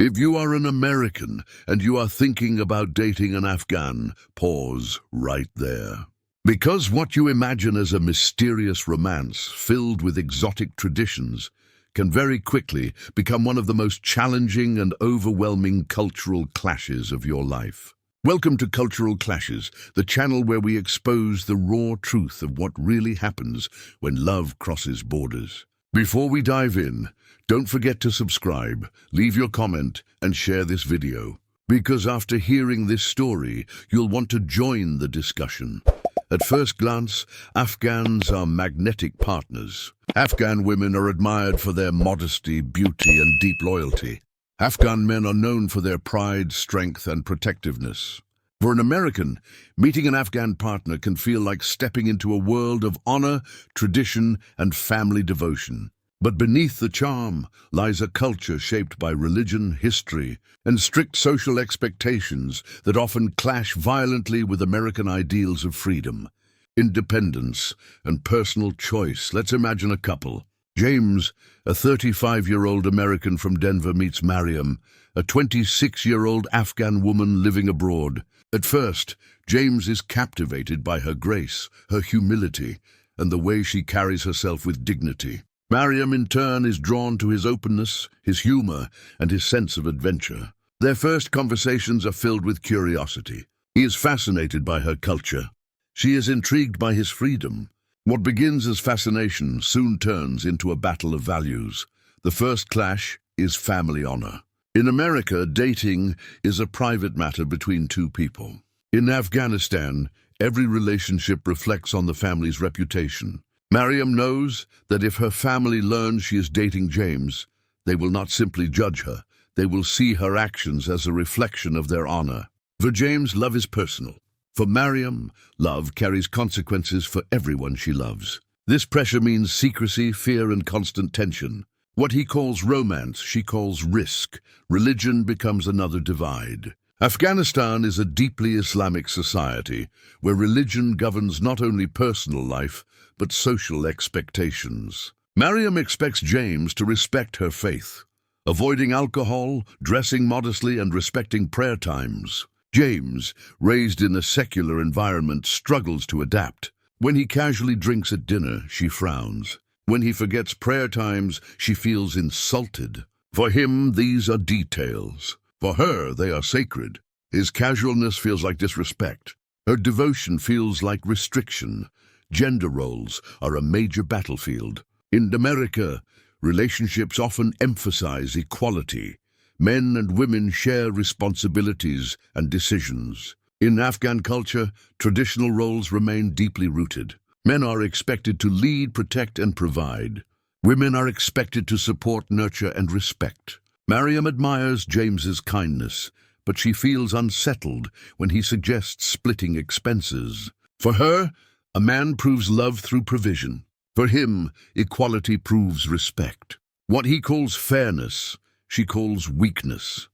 If you are an American and you are thinking about dating an Afghan, pause right there. Because what you imagine as a mysterious romance filled with exotic traditions can very quickly become one of the most challenging and overwhelming cultural clashes of your life. Welcome to Cultural Clashes, the channel where we expose the raw truth of what really happens when love crosses borders. Before we dive in, don't forget to subscribe, leave your comment, and share this video. Because after hearing this story, you'll want to join the discussion. At first glance, Afghans are magnetic partners. Afghan women are admired for their modesty, beauty, and deep loyalty. Afghan men are known for their pride, strength, and protectiveness. For an American, meeting an Afghan partner can feel like stepping into a world of honor, tradition, and family devotion. But beneath the charm lies a culture shaped by religion, history, and strict social expectations that often clash violently with American ideals of freedom, independence, and personal choice. Let's imagine a couple. James, a 35-year-old American from Denver, meets Mariam, a 26-year-old Afghan woman living abroad. At first, James is captivated by her grace, her humility, and the way she carries herself with dignity. Mariam, in turn, is drawn to his openness, his humor, and his sense of adventure. Their first conversations are filled with curiosity. He is fascinated by her culture. She is intrigued by his freedom. What begins as fascination soon turns into a battle of values. The first clash is family honor. In America, dating is a private matter between two people. In Afghanistan, every relationship reflects on the family's reputation. Mariam knows that if her family learns she is dating James, they will not simply judge her, they will see her actions as a reflection of their honor. For James, love is personal. For Mariam, love carries consequences for everyone she loves. This pressure means secrecy, fear, and constant tension. What he calls romance, she calls risk. Religion becomes another divide. Afghanistan is a deeply Islamic society where religion governs not only personal life, but social expectations. Mariam expects James to respect her faith, avoiding alcohol, dressing modestly, and respecting prayer times. James, raised in a secular environment, struggles to adapt. When he casually drinks at dinner, she frowns. When he forgets prayer times, she feels insulted. For him, these are details. For her, they are sacred. His casualness feels like disrespect. Her devotion feels like restriction. Gender roles are a major battlefield. In America, relationships often emphasize equality. Men and women share responsibilities and decisions. In Afghan culture, traditional roles remain deeply rooted. Men are expected to lead, protect, and provide. Women are expected to support, nurture, and respect. Mariam admires James's kindness, but she feels unsettled when he suggests splitting expenses. For her, a man proves love through provision. For him, equality proves respect. What he calls fairness, she calls weakness.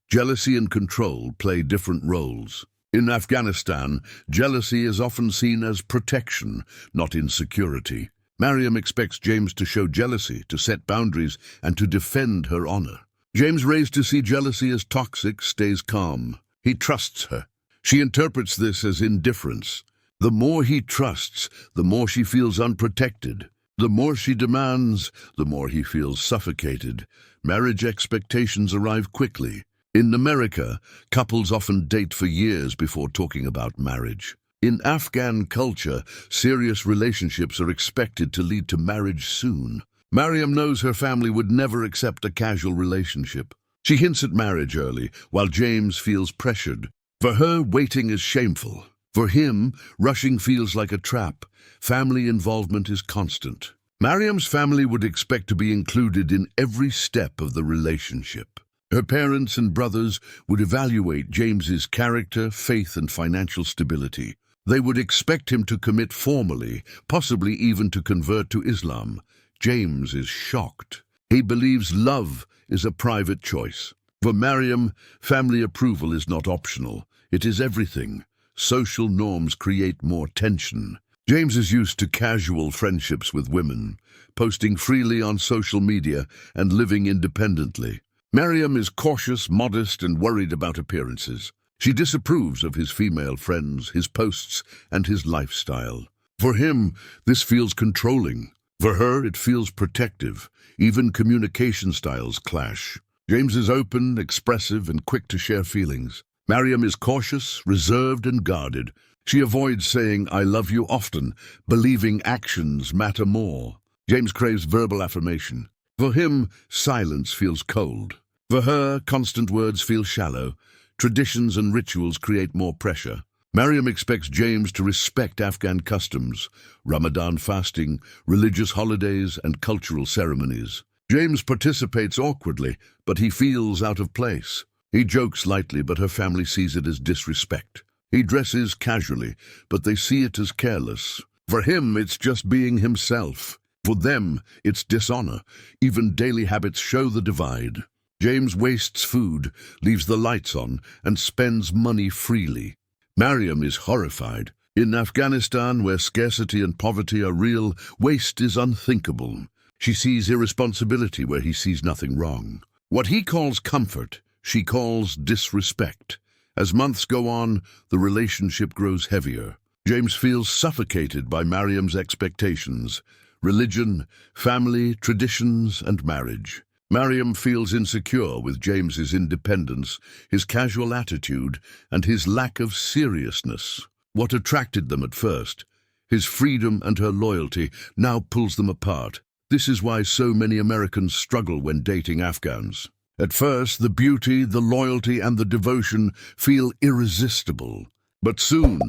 Jealousy and control play different roles. In Afghanistan, jealousy is often seen as protection, not insecurity. Mariam expects James to show jealousy, to set boundaries, and to defend her honor. James, raised to see jealousy as toxic, stays calm. He trusts her. She interprets this as indifference. The more he trusts, the more she feels unprotected. The more she demands, the more he feels suffocated. Marriage expectations arrive quickly. In America, couples often date for years before talking about marriage. In Afghan culture, serious relationships are expected to lead to marriage soon. Mariam knows her family would never accept a casual relationship. She hints at marriage early, while James feels pressured. For her, waiting is shameful. For him, rushing feels like a trap. Family involvement is constant. Mariam's family would expect to be included in every step of the relationship. Her parents and brothers would evaluate James's character, faith, and financial stability. They would expect him to commit formally, possibly even to convert to Islam. James is shocked. He believes love is a private choice. For Mariam, family approval is not optional. It is everything. Social norms create more tension. James is used to casual friendships with women, posting freely on social media and living independently. Mariam is cautious, modest, and worried about appearances. She disapproves of his female friends, his posts, and his lifestyle. For him, this feels controlling. For her, it feels protective. Even communication styles clash. James is open, expressive, and quick to share feelings. Mariam is cautious, reserved, and guarded. She avoids saying, "I love you" often, believing actions matter more. James craves verbal affirmation. For him, silence feels cold. For her, constant words feel shallow. Traditions and rituals create more pressure. Mariam expects James to respect Afghan customs, Ramadan fasting, religious holidays, and cultural ceremonies. James participates awkwardly, but he feels out of place. He jokes lightly, but her family sees it as disrespect. He dresses casually, but they see it as careless. For him, it's just being himself. For them, it's dishonor. Even daily habits show the divide. James wastes food, leaves the lights on, and spends money freely. Mariam is horrified. In Afghanistan, where scarcity and poverty are real, waste is unthinkable. She sees irresponsibility where he sees nothing wrong. What he calls comfort, she calls disrespect. As months go on, the relationship grows heavier. James feels suffocated by Mariam's expectations. Religion, family, traditions, and marriage. Mariam feels insecure with James's independence, his casual attitude, and his lack of seriousness. What attracted them at first, his freedom and her loyalty, now pulls them apart. This is why so many Americans struggle when dating Afghans. At first, the beauty, the loyalty, and the devotion feel irresistible. But soon,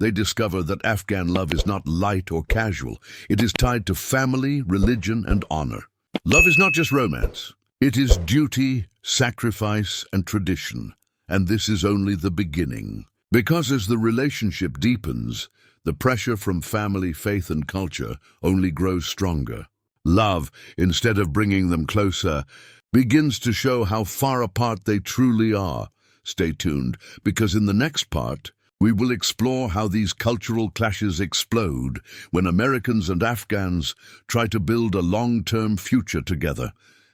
they discover that Afghan love is not light or casual. It is tied to family, religion, and honor. Love is not just romance. It is duty, sacrifice, and tradition. And this is only the beginning. Because as the relationship deepens, the pressure from family, faith, and culture only grows stronger. Love, instead of bringing them closer, begins to show how far apart they truly are. Stay tuned, because in the next part, we will explore how these cultural clashes explode when Americans and Afghans try to build a long-term future together,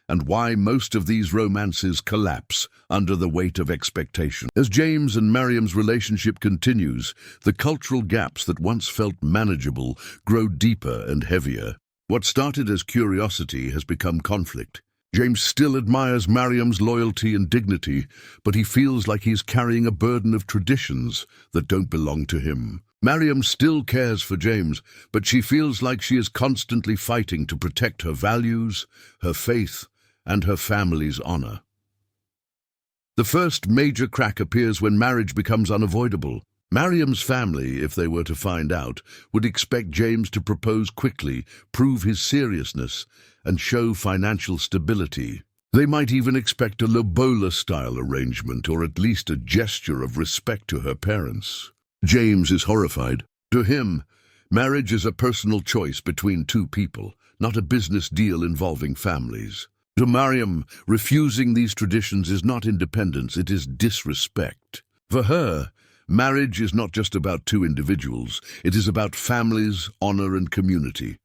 and why most of these romances collapse under the weight of expectation. As James and Mariam's relationship continues, the cultural gaps that once felt manageable grow deeper and heavier. What started as curiosity has become conflict. James still admires Mariam's loyalty and dignity, but he feels like he's carrying a burden of traditions that don't belong to him. Mariam still cares for James, but she feels like she is constantly fighting to protect her values, her faith, and her family's honor. The first major crack appears when marriage becomes unavoidable. Mariam's family, if they were to find out, would expect James to propose quickly, prove his seriousness, and show financial stability. They might even expect a lobola-style arrangement, or at least a gesture of respect to her parents. James is horrified. To him, marriage is a personal choice between two people, not a business deal involving families. To Mariam, refusing these traditions is not independence, it is disrespect. For her, marriage is not just about two individuals, it is about families, honor, and community.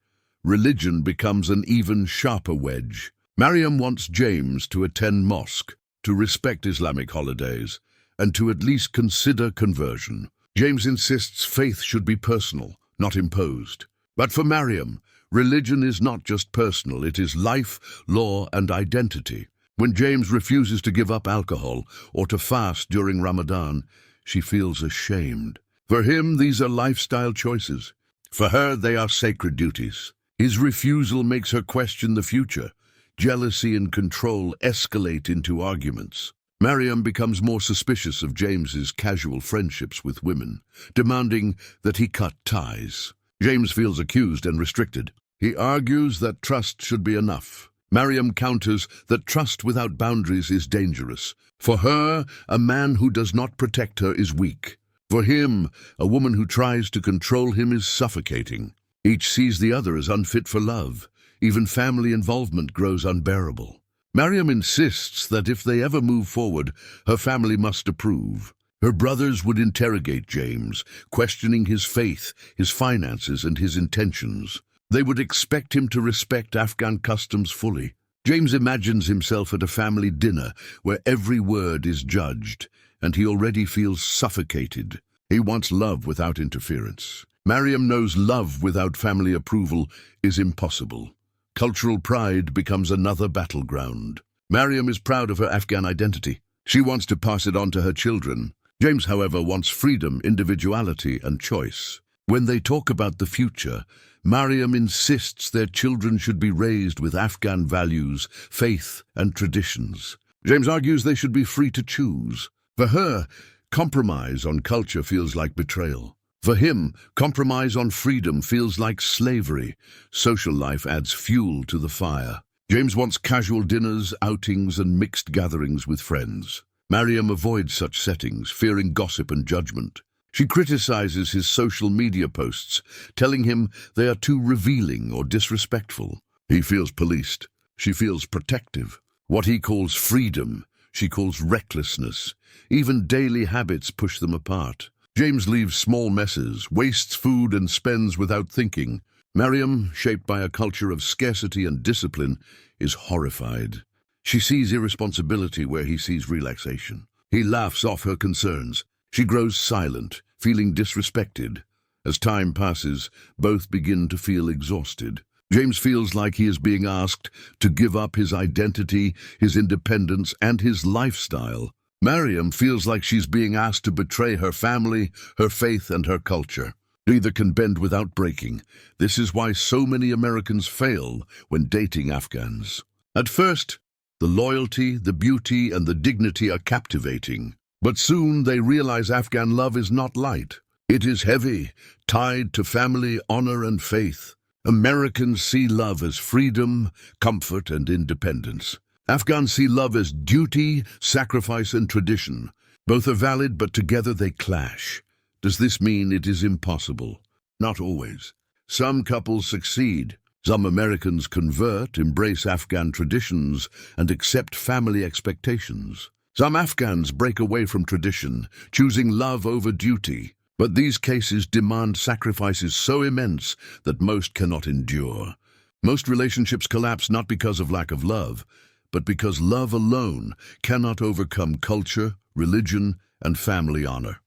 Religion becomes an even sharper wedge. Mariam wants James to attend mosque, to respect Islamic holidays, and to at least consider conversion. James insists faith should be personal, not imposed. But for Mariam, religion is not just personal, it is life, law, and identity. When James refuses to give up alcohol or to fast during Ramadan, she feels ashamed. For him, these are lifestyle choices. For her, they are sacred duties. His refusal makes her question the future. Jealousy and control escalate into arguments. Mariam becomes more suspicious of James's casual friendships with women, demanding that he cut ties. James feels accused and restricted. He argues that trust should be enough. Mariam counters that trust without boundaries is dangerous. For her, a man who does not protect her is weak. For him, a woman who tries to control him is suffocating. Each sees the other as unfit for love. Even family involvement grows unbearable. Mariam insists that if they ever move forward, her family must approve. Her brothers would interrogate James, questioning his faith, his finances, and his intentions. They would expect him to respect Afghan customs fully. James imagines himself at a family dinner where every word is judged, and he already feels suffocated. He wants love without interference. Mariam knows love without family approval is impossible. Cultural pride becomes another battleground. Mariam is proud of her Afghan identity. She wants to pass it on to her children. James, however, wants freedom, individuality, and choice. When they talk about the future, Mariam insists their children should be raised with Afghan values, faith, and traditions. James argues they should be free to choose. For her, compromise on culture feels like betrayal. For him, compromise on freedom feels like slavery. Social life adds fuel to the fire. James wants casual dinners, outings, and mixed gatherings with friends. Mariam avoids such settings, fearing gossip and judgment. She criticizes his social media posts, telling him they are too revealing or disrespectful. He feels policed. She feels protective. What he calls freedom, she calls recklessness. Even daily habits push them apart. James leaves small messes, wastes food, and spends without thinking. Mariam, shaped by a culture of scarcity and discipline, is horrified. She sees irresponsibility where he sees relaxation. He laughs off her concerns. She grows silent, feeling disrespected. As time passes, both begin to feel exhausted. James feels like he is being asked to give up his identity, his independence, and his lifestyle. Mariam feels like she's being asked to betray her family, her faith, and her culture. Neither can bend without breaking. This is why so many Americans fail when dating Afghans. At first, the loyalty, the beauty, and the dignity are captivating. But soon they realize Afghan love is not light. It is heavy, tied to family, honor, and faith. Americans see love as freedom, comfort, and independence. Afghans see love as duty, sacrifice, and tradition. Both are valid, but together they clash. Does this mean it is impossible? Not always. Some couples succeed. Some Americans convert, embrace Afghan traditions, and accept family expectations. Some Afghans break away from tradition, choosing love over duty. But these cases demand sacrifices so immense that most cannot endure. Most relationships collapse not because of lack of love, but because love alone cannot overcome culture, religion, and family honor.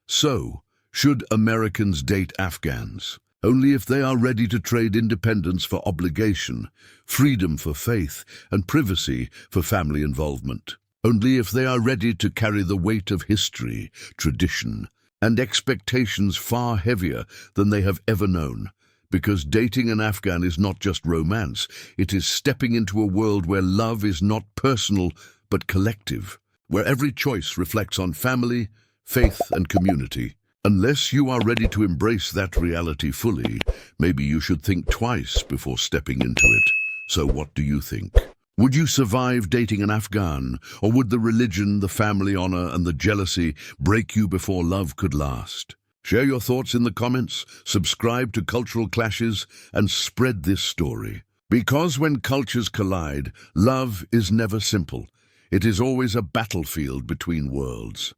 So, should Americans date Afghans? Only if they are ready to trade independence for obligation, freedom for faith, and privacy for family involvement. Only if they are ready to carry the weight of history, tradition, and expectations far heavier than they have ever known. Because dating an Afghan is not just romance, it is stepping into a world where love is not personal but collective, where every choice reflects on family, faith, and community. Unless you are ready to embrace that reality fully, maybe you should think twice before stepping into it. So what do you think? Would you survive dating an Afghan, or would the religion, the family honor, and the jealousy break you before love could last? Share your thoughts in the comments, subscribe to Cultural Clashes, and spread this story. Because when cultures collide, love is never simple. It is always a battlefield between worlds.